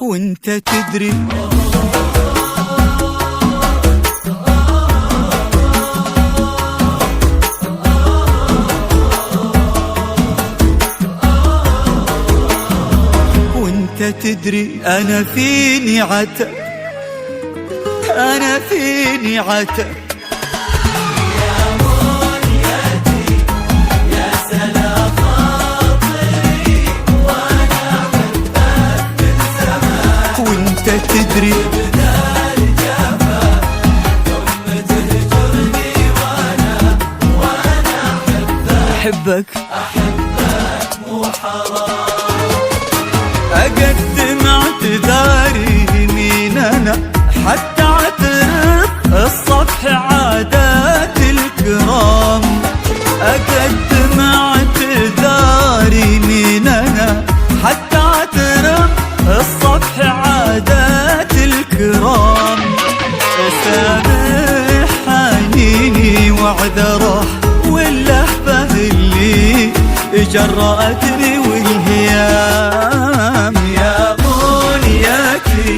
وانت تدري. وانت تدري انا فيني عتب، انا فيني عتب. يا منيتي يا سلام خاطري وانا احبك من زمان. وانت تدري بدال جفا ثم تهجرني وانا احبك مو حرام. اقدم اعتذاري مين انا حتى اعترف الصفح عادات الكرام. اقدم اعتذاري مين انا حتى اعترف الصفح عادات الكرام. اسامح حنيني واعذره واللهفه اللي جرأتني والهيام. يا منيتي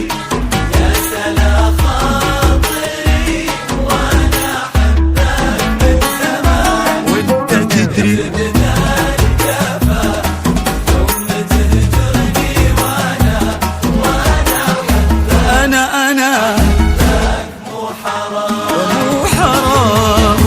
يا سلام خاطري وانا احبك من زمان. وانت تدري بدال جفا ثم تهجرني وانا انا مو حرام. مو حرام.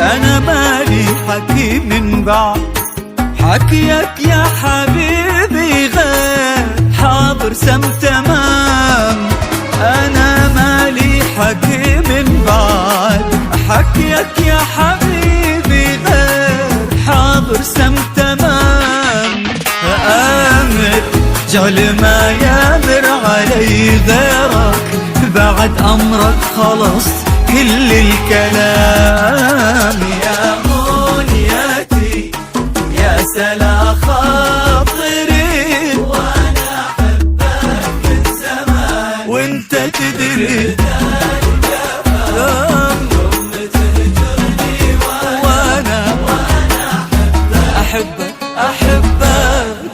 أنا مالي حكي من بعد حكيك يا حبيبي غير حاضر سم تمام. أنا مالي حكي من بعد حكيك يا حبيبي غير حاضر سم تمام. آمر جعل ما يامر علي غيرك بعد أمرك خلص كل الكلام. يا منيتي يا سلا خاطري وانا احبك من زمان. وانت تدري بدال جفا ثم تهجرني وانا احبك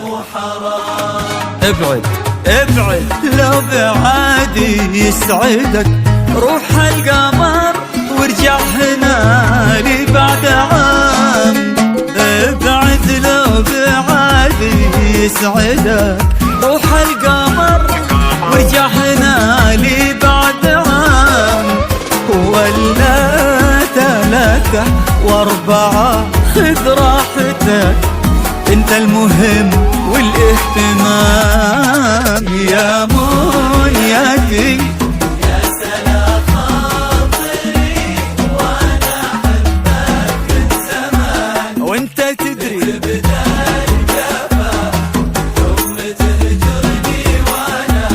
مو حرام. ابعد ابعد لو بعادي يسعدك روح القمر وارجع هنا لي بعد عام. ابعد لو بعادي يسعدك روح القمر وارجع هنا لي بعد عام. ولا 3 و4 خذ راحتك انت المهم والاهتمام. يا منيتي يا سلا خاطري وانا احبك من زمان. وانت تدري بدال جفا ثم تهجرني وانا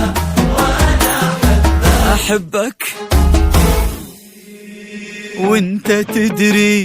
احبك وانت تدري.